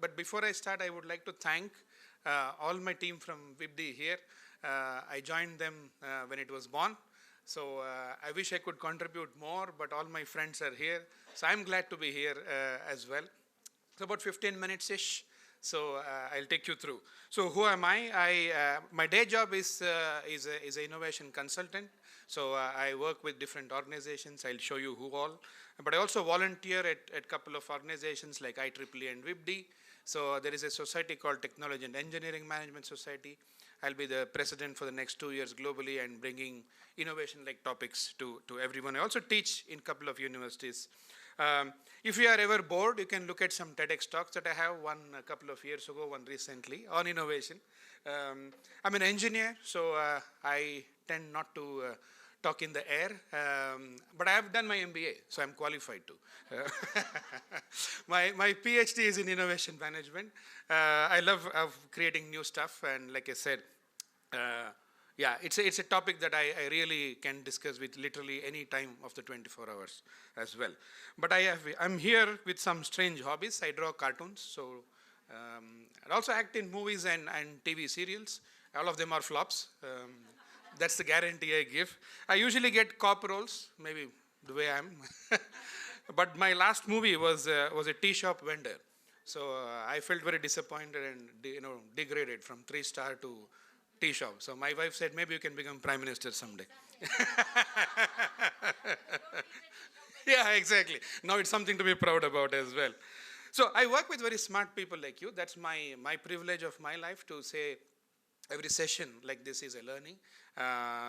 But before I start, I would like to thank all my team from WiBD here. I joined them when it was born. So I wish I could contribute more, but all my friends are here. So I'm glad to be here as well. So about 15 minutes-ish. So I'll take you through. So who am I? My day job is an innovation consultant. So I work with different organizations. I'll show you who all. But I also volunteer at a couple of organizations like IEEE and WiBD. So there is a society called Technology and Engineering Management Society. I'll be the president for the next 2 years globally and bringing innovation-like topics to everyone. I also teach in a couple of universities. If you are ever bored, you can look at some TEDx talks that I have, one a couple of years ago, one recently, on innovation. I'm an engineer, so I tend not to talk in the air, but I have done my MBA, so I'm qualified to. My PhD is in innovation management. I love creating new stuff, and like I said, yeah, it's a topic that I really can discuss with literally any time of the 24 hours as well. But I'm here with some strange hobbies. I draw cartoons, so I also act in movies and TV serials. All of them are flops. That's the guarantee I give. I usually get cop roles, maybe the way I am. But my last movie was a tea shop vendor. So I felt very disappointed and degraded from 3-star to tea shop. So my wife said, maybe you can become prime minister someday. Yeah, exactly. Now it's something to be proud about as well. So I work with very smart people like you. That's my privilege of my life to say every session like this is a learning.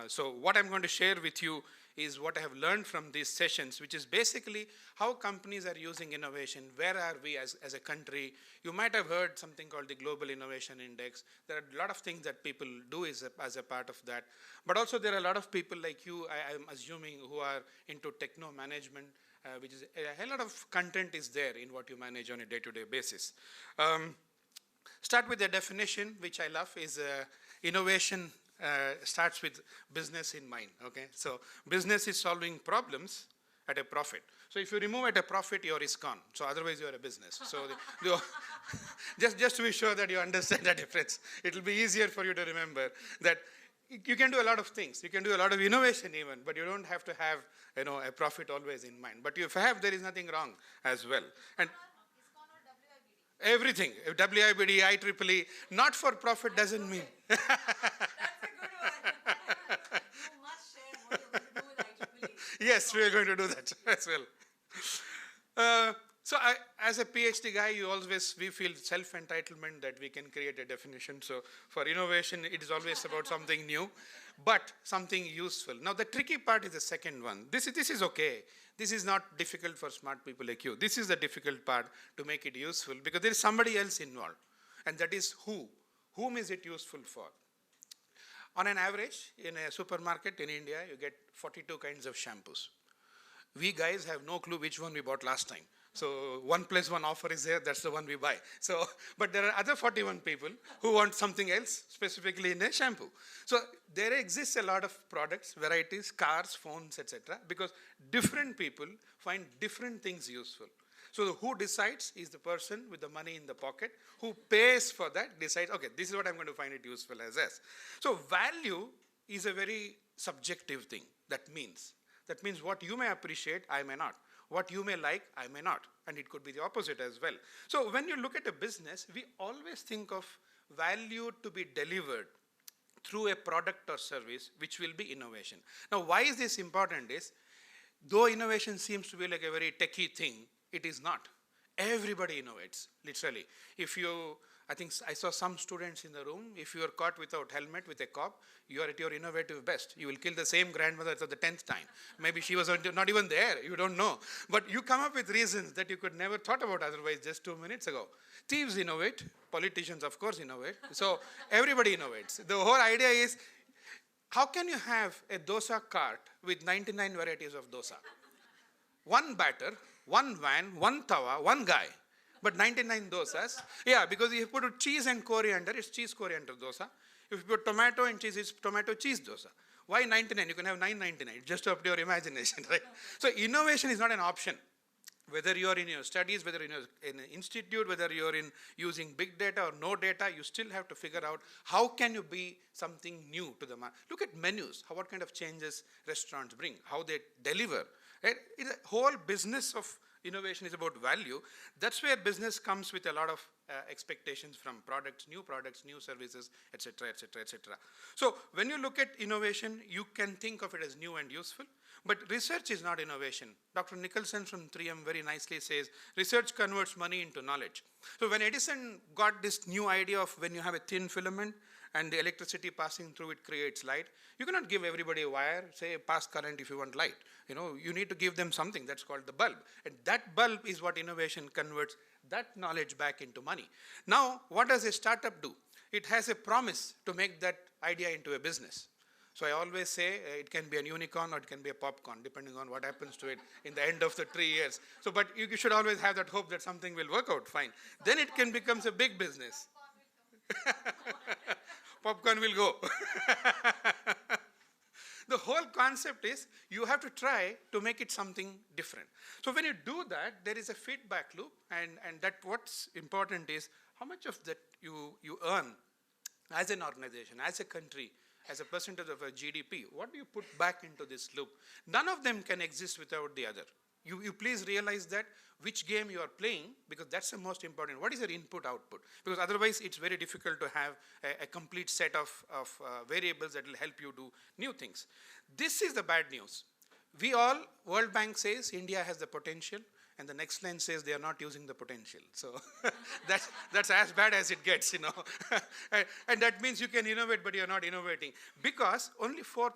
So what I'm going to share with you is what I have learned from these sessions, which is basically how companies are using innovation. Where are we as a country? You might have heard something called the Global Innovation Index. There are a lot of things that people do as a part of that. But also there are a lot of people like you, I'm assuming, who are into techno management, which is a lot of content is there in what you manage on a day-to-day basis. Start with the definition, which I love, is innovation starts with business in mind, okay? So business is solving problems at a profit. So if you remove at a profit, your risk gone. So otherwise you're a business. So just to be sure that you understand the difference, it will be easier for you to remember that you can do a lot of things. You can do a lot of innovation even, but you don't have to have a profit always in mind. But if you have, there is nothing wrong as well. And everything, WiBD, IEEE, not for profit doesn't mean. That's a good one. You must share what you're going to do with IEEE. Yes, we are going to do that as well. So as a PhD guy, we feel self-entitlement that we can create a definition. So for innovation, it is always about something new, but something useful. Now the tricky part is the second one. This is okay. This is not difficult for smart people like you. This is the difficult part to make it useful because there is somebody else involved, and that is who. Whom is it useful for? On an average, in a supermarket in India, you get 42 kinds of shampoos. We guys have no clue which one we bought last time. So 1+1 offer is there, that's the one we buy. So, but there are other 41 people who want something else, specifically in a shampoo. So there exists a lot of products, varieties, cars, phones, etc. because different people find different things useful. So who decides is the person with the money in the pocket, who pays for that, decides, okay, this is what I'm going to find it useful as. So value is a very subjective thing. That means what you may appreciate, I may not. What you may like, I may not. And it could be the opposite as well. So when you look at a business, we always think of value to be delivered through a product or service, which will be innovation. Now, why is this important is, though innovation seems to be like a very techie thing, it is not. Everybody innovates, literally. I think I saw some students in the room, if you are caught without helmet with a cop, you are at your innovative best. You will kill the same grandmother for the 10th time. Maybe she was not even there, you don't know. But you come up with reasons that you could never thought about otherwise just 2 minutes ago. Thieves innovate, politicians of course innovate. So everybody innovates. The whole idea is, how can you have a dosa cart with 99 varieties of dosa? One batter, one van, one tawa, one guy. But 99 dosas, yeah, because if you put cheese and coriander, it's cheese coriander dosa. If you put tomato and cheese, it's tomato cheese dosa. Why 99? You can have 999, just up to your imagination, right? So innovation is not an option. Whether you're in your studies, whether in an institute, whether you're in using big data or no data, you still have to figure out how can you be something new to the market. Look at menus, what kind of changes restaurants bring, how they deliver. Right? The whole business of innovation is about value. That's where business comes with a lot of expectations from products, new services, etc., etc., etc. So when you look at innovation, you can think of it as new and useful. But research is not innovation. Dr. Nicholson from 3M very nicely says, research converts money into knowledge. So when Edison got this new idea of when you have a thin filament and the electricity passing through it creates light, you cannot give everybody a wire, say pass current if you want light. You need to give them something that's called the bulb. And that bulb is what innovation converts that knowledge back into money. Now, what does a startup do? It has a promise to make that idea into a business. So I always say it can be a unicorn or it can be a popcorn, depending on what happens to it in the end of the 3 years. So, but you should always have that hope that something will work out fine. Then it can become a big business. Popcorn will go. The whole concept is you have to try to make it something different. So when you do that, there is a feedback loop, and that what's important is how much of that you earn as an organization, as a country, as a percentage of a GDP. What do you put back into this loop? None of them can exist without the other. You please realize that which game you are playing, because that's the most important. What is your input-output? Because otherwise it's very difficult to have a complete set of variables that will help you do new things. This is the bad news. World Bank says India has the potential, and the next line says they are not using the potential. So that's as bad as it gets, and that means you can innovate, but you're not innovating. Because only 4%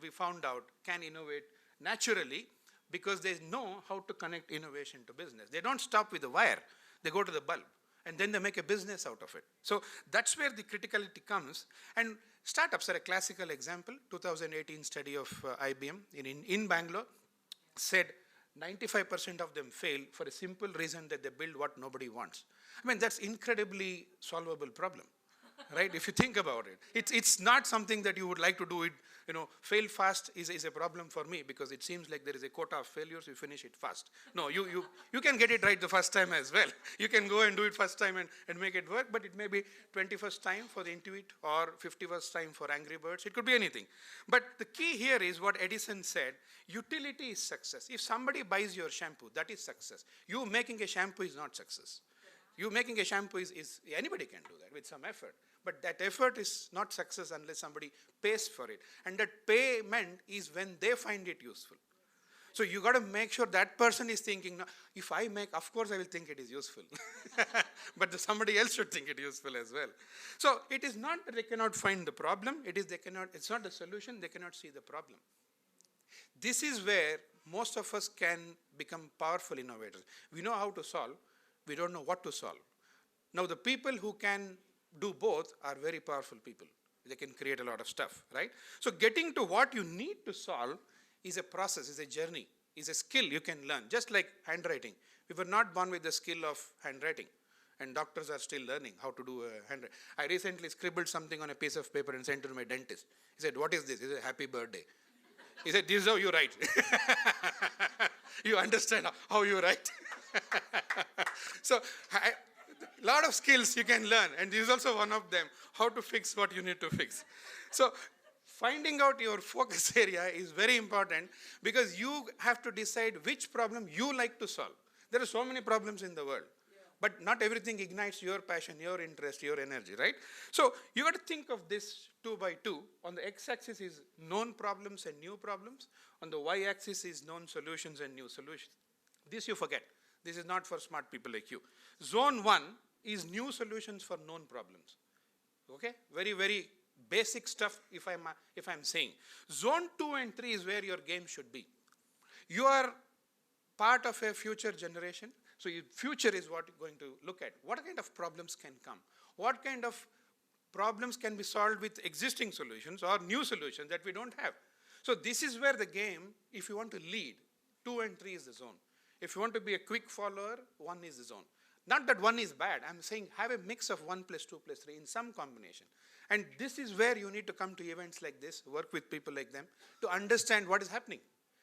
we found out can innovate naturally, because they know how to connect innovation to business. They don't stop with the wire. They go to the bulb, and then they make a business out of it. So that's where the criticality comes. And startups are a classical example. 2018 study of IBM in Bangalore said 95% of them fail for a simple reason that they build what nobody wants. I mean, that's incredibly solvable problem, right? If you think about it. It's not something that you would like to do it, fail fast is a problem for me, because it seems like there is a quota of failures, you finish it fast. No, you can get it right the first time as well. You can go and do it first time and make it work, but it may be 21st time for the Intuit or 51st time for Angry Birds. It could be anything. But the key here is what Edison said, utility is success. If somebody buys your shampoo, that is success. You making a shampoo is not success. You making a shampoo is anybody can do that with some effort. But that effort is not success unless somebody pays for it. And that payment is when they find it useful. So you got to make sure that person is thinking, no, if I make, of course I will think it is useful. But somebody else should think it useful as well. So it is not that they cannot find the problem. It's not the solution. They cannot see the problem. This is where most of us can become powerful innovators. We know how to solve. We don't know what to solve. Now the people who can do both are very powerful people. They can create a lot of stuff, right? So getting to what you need to solve is a process, is a journey, is a skill you can learn, just like handwriting. We were not born with the skill of handwriting, and doctors are still learning how to do handwriting. I recently scribbled something on a piece of paper and sent it to my dentist. He said, what is this? He said, happy birthday. He said, this is how you write. You understand how you write. So, a lot of skills you can learn, and this is also one of them, how to fix what you need to fix. So finding out your focus area is very important, because you have to decide which problem you like to solve. There are so many problems in the world, but not everything ignites your passion, your interest, your energy, right? So you got to think of this 2 by 2. On the x-axis is known problems and new problems. On the y-axis is known solutions and new solutions. This you forget. This is not for smart people like you. Zone 1 is new solutions for known problems. Okay? Very, very basic stuff if I'm saying. Zone 2 and 3 is where your game should be. You are part of a future generation. So your future is what you're going to look at. What kind of problems can come? What kind of problems can be solved with existing solutions or new solutions that we don't have? So this is where the game, if you want to lead, 2 and 3 is the zone. If you want to be a quick follower, 1 is the zone. Not that 1 is bad. I'm saying have a mix of 1 plus 2 plus 3 in some combination. And this is where you need to come to events like this, work with people like them, to understand what is happening.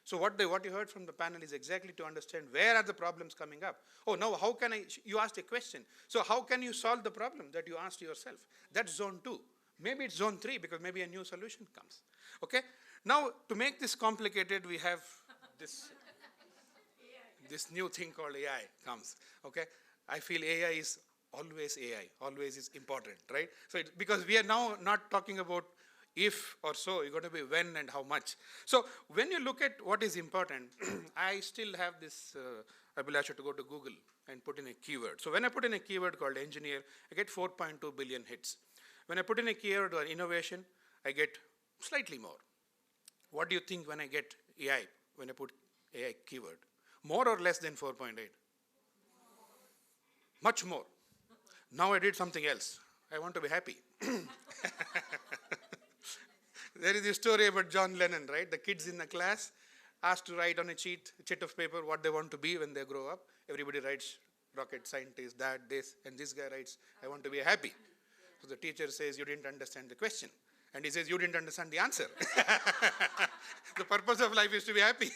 So what you heard from the panel is exactly to understand where are the problems coming up. Oh, now how can you asked a question. So how can you solve the problem that you asked yourself? That's zone 2. Maybe it's zone 3 because maybe a new solution comes. Okay? Now, to make this complicated, we have this, this new thing called AI comes. Okay? I feel AI is always AI, always is important, right? So because we are now not talking about if or so, you're going to be when and how much. So when you look at what is important, I still have this Abhilasha to go to Google and put in a keyword. So when I put in a keyword called engineer, I get 4.2 billion hits. When I put in a keyword or innovation, I get slightly more. What do you think when I get AI, when I put AI keyword? More or less than 4.8? Much more. Now I did something else. I want to be happy. There is a story about John Lennon, right? The kids in the class asked to write on a sheet of paper what they want to be when they grow up. Everybody writes rocket scientist, that, this, and this guy writes, I want to be happy. So the teacher says, you didn't understand the question. And he says, you didn't understand the answer. The purpose of life is to be happy.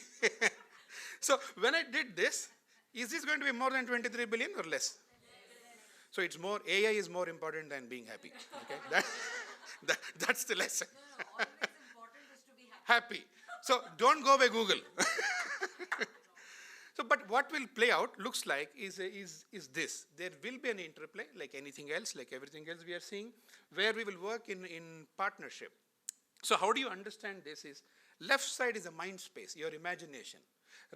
So when I did this, is this going to be more than 23 billion or less? So it's more, AI is more important than being happy. Okay? That's the lesson. No, always important is to be happy. Happy. So don't go by Google. So, but what will play out, looks like, is this. There will be an interplay, like anything else, like everything else we are seeing, where we will work in partnership. So how do you understand this is, left side is a mind space, your imagination.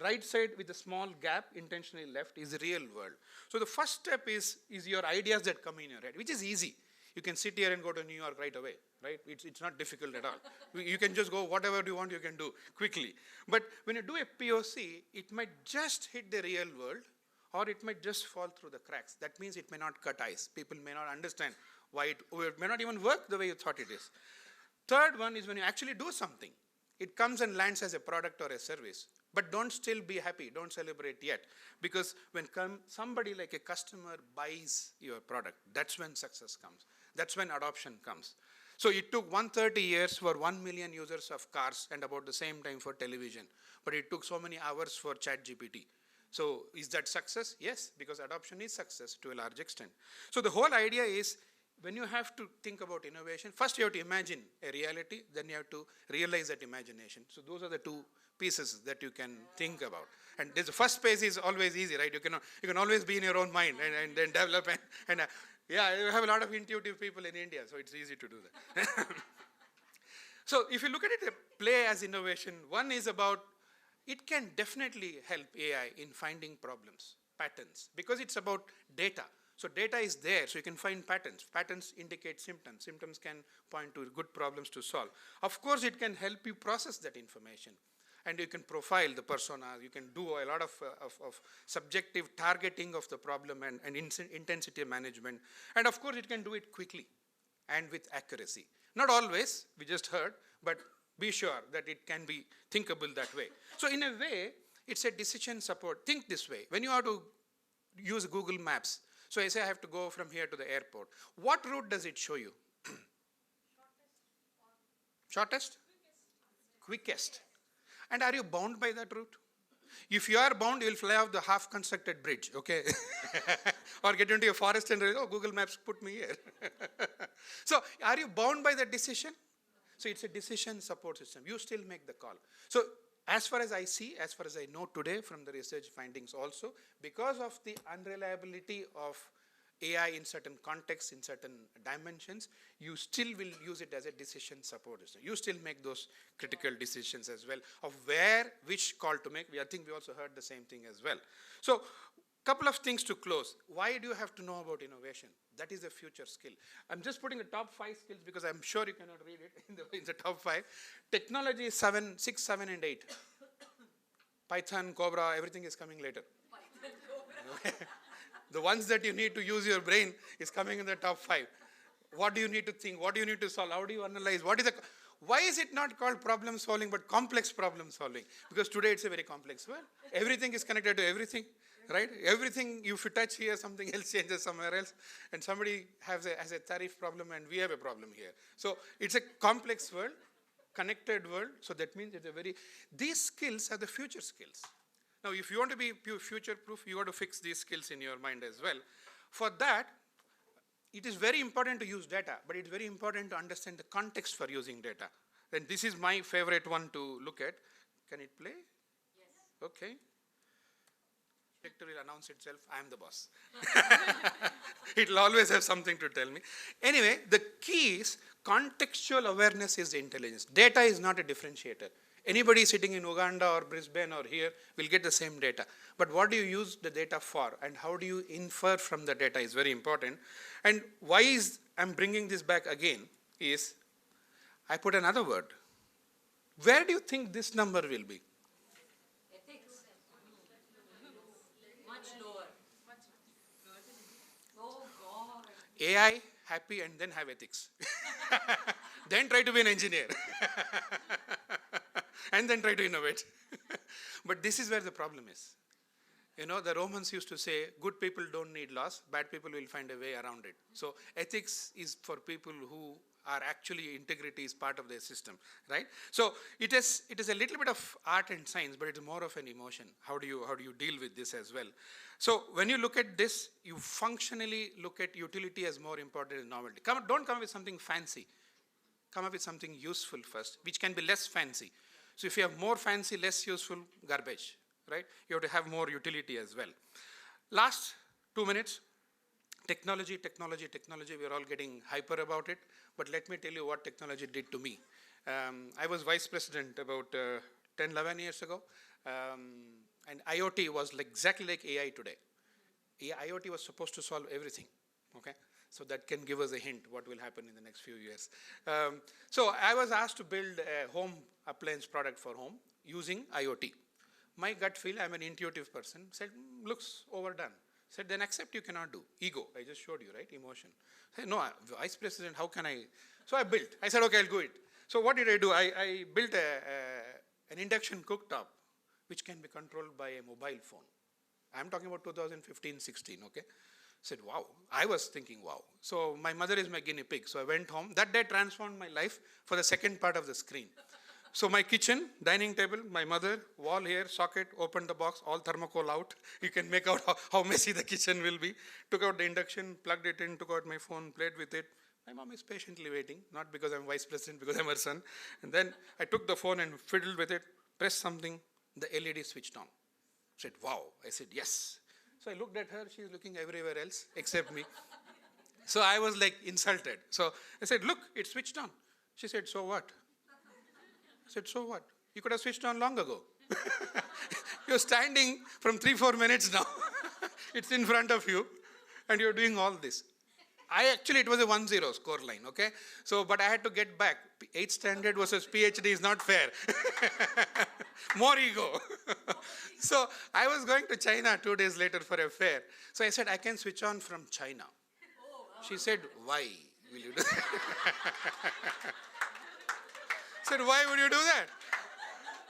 Right side with a small gap, intentionally left, is the real world. So the first step is your ideas that come in your head, which is easy. You can sit here and go to New York right away, right? It's not difficult at all. You can just go whatever you want, you can do quickly. But when you do a POC, it might just hit the real world, or it might just fall through the cracks. That means it may not cut ice. People may not understand why it may not even work the way you thought it is. Third one is when you actually do something. It comes and lands as a product or a service. But don't still be happy, don't celebrate yet. Because when somebody like a customer buys your product, that's when success comes. That's when adoption comes. So it took 130 years for 1 million users of cars and about the same time for television. But it took so many hours for ChatGPT. So is that success? Yes, because adoption is success to a large extent. So the whole idea is, when you have to think about innovation, first you have to imagine a reality, then you have to realize that imagination. So those are the two pieces that you can think about. And the first phase is always easy, right? You can always be in your own mind and then develop and yeah, you have a lot of intuitive people in India, so it's easy to do that. So if you look at it, play as innovation, one is about, it can definitely help AI in finding problems, patterns, because it's about data. So data is there, so you can find patterns. Patterns indicate symptoms. Symptoms can point to good problems to solve. Of course, it can help you process that information. And you can profile the persona. You can do a lot of subjective targeting of the problem and intensity management. And of course, it can do it quickly and with accuracy. Not always, we just heard, but be sure that it can be thinkable that way. So in a way, it's a decision support. Think this way. When you have to use Google Maps, so I say I have to go from here to the airport. What route does it show you? Shortest? Quickest. And are you bound by that route? If you are bound, you will fly off the half-constructed bridge, okay? Or get into a forest and, oh, Google Maps put me here. So are you bound by that decision? So it's a decision support system. You still make the call. So as far as I see, as far as I know today from the research findings also, because of the unreliability of AI in certain contexts, in certain dimensions, you still will use it as a decision support system. You still make those critical decisions as well of which call to make. I think we also heard the same thing as well. So couple of things to close. Why do you have to know about innovation? That is a future skill. I'm just putting the top 5 skills because I'm sure you cannot read it in the top 5. Technology is 6, 7, and 8. Python, Cobra, everything is coming later. The ones that you need to use your brain is coming in the top 5. What do you need to think? What do you need to solve? How do you analyze? Why is it not called problem solving but complex problem solving? Because today it's a very complex world. Everything is connected to everything, right? Everything, if you touch here, something else changes somewhere else. And somebody has a tariff problem and we have a problem here. So it's a complex world. connected world. So that means it's these skills are the future skills. Now, if you want to be future-proof, you got to fix these skills in your mind as well. For that, it is very important to use data, but it's very important to understand the context for using data. And this is my favorite one to look at. Can it play? Yes. Okay. Director will announce itself, I am the boss. It will always have something to tell me. Anyway, the key is contextual awareness is intelligence. Data is not a differentiator. Anybody sitting in Uganda or Brisbane or here will get the same data. But what do you use the data for, and how do you infer from the data is very important. And why I'm bringing this back again is, I put another word. Where do you think this number will be? Ethics. Much lower. Oh God. AI, happy, and then have ethics. Then try to be an engineer. And then try to innovate. But this is where the problem is. You know, the Romans used to say, good people don't need laws, bad people will find a way around it. So ethics is for people who are actually, integrity is part of their system, right? So it is a little bit of art and science, but it's more of an emotion. How do you deal with this as well? So when you look at this, you functionally look at utility as more important than novelty. Don't come up with something fancy. Come up with something useful first, which can be less fancy. So if you have more fancy, less useful, garbage, right? You have to have more utility as well. Last 2 minutes, technology. We're all getting hyper about it, but let me tell you what technology did to me. I was vice president about 10, 11 years ago, and IoT was exactly like AI today. IoT was supposed to solve everything, okay? So that can give us a hint what will happen in the next few years. So I was asked to build a home appliance product for home using IoT. My gut feel, I'm an intuitive person, said, looks overdone. Said, then accept you cannot do. Ego, I just showed you, right? Emotion. Said, no, vice president, how can I? So I built. I said, okay, I'll do it. So what did I do? I built an induction cooktop, which can be controlled by a mobile phone. I'm talking about 2015-16, okay? Said, wow. I was thinking, wow. So my mother is my guinea pig. So I went home. That day transformed my life for the second part of the screen. So my kitchen, dining table, my mother, wall here, socket, opened the box, all thermocol out. You can make out how messy the kitchen will be. Took out the induction, plugged it in, took out my phone, played with it. My mom is patiently waiting, not because I'm vice president, because I'm her son. And then I took the phone and fiddled with it, pressed something, the LED switched on. Said, wow. I said, yes. So I looked at her, she's looking everywhere else except me. So I was like insulted. So I said, look, it switched on. She said, so what? I said, so what? You could have switched on long ago. You're standing from 3-4 minutes now. It's in front of you and you're doing all this. It was a 1-0 score line, okay? So, but I had to get back. 8th standard versus PhD is not fair. More ego. So I was going to China 2 days later for a fair. So I said, I can switch on from China. She said, why will you do that? I said, why would you do that?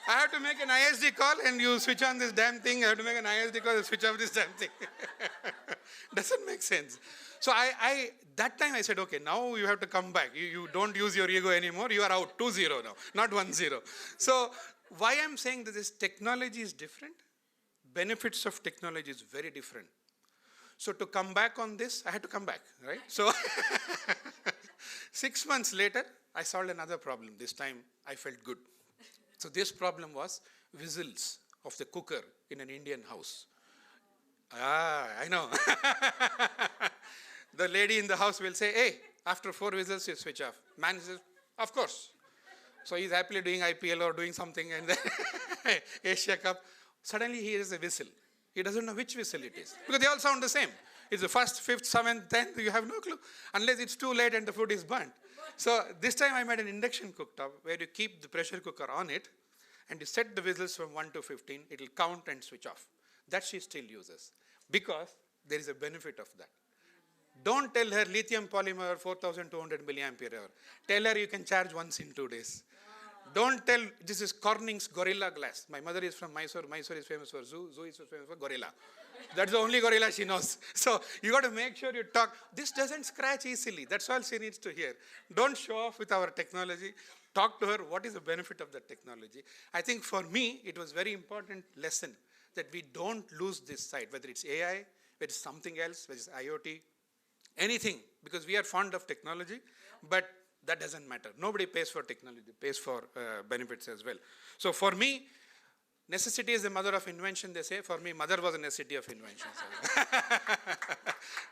I have to make an ISD call and you switch on this damn thing. I have to make an ISD call and switch off this damn thing. Doesn't make sense. So that time I said, okay, now you have to come back. You don't use your ego anymore. You are out 2-0 now, not 1-0. So why I'm saying that this technology is different, benefits of technology is very different. So to come back on this, I had to come back, right? So 6 months later, I solved another problem. This time I felt good. So this problem was whistles of the cooker in an Indian house. I know. The lady in the house will say, hey, after 4 whistles, you switch off. Man says, of course. So he's happily doing IPL or doing something and then Asia Cup. Suddenly he hears a whistle. He doesn't know which whistle it is because they all sound the same. It's the 1st, 5th, 7th, 10th, you have no clue unless it's too late and the food is burnt. So this time I made an induction cooktop where you keep the pressure cooker on it and you set the whistles from 1 to 15, it will count and switch off. That she still uses because there is a benefit of that. Don't tell her lithium polymer 4200 milliampere hour. Tell her you can charge once in 2 days. Don't tell, this is Corning's Gorilla Glass. My mother is from Mysore. Mysore is famous for zoo. Zoo is famous for gorilla. That's the only gorilla she knows. So you got to make sure you talk. This doesn't scratch easily. That's all she needs to hear. Don't show off with our technology. talk to her, what is the benefit of that technology? I think for me, it was very important lesson that we don't lose this sight, whether it's AI, whether it's something else, whether it's IoT, anything, because we are fond of technology, but that doesn't matter. Nobody pays for technology, pays for benefits as well. So for me, necessity is the mother of invention, they say. For me, mother was a necessity of invention. So.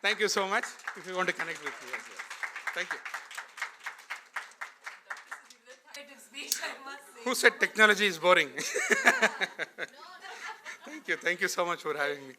Thank you so much. If you want to connect with me as well. Thank you. Speech, I must say. Who said technology is boring? Thank you. Thank you so much for having me.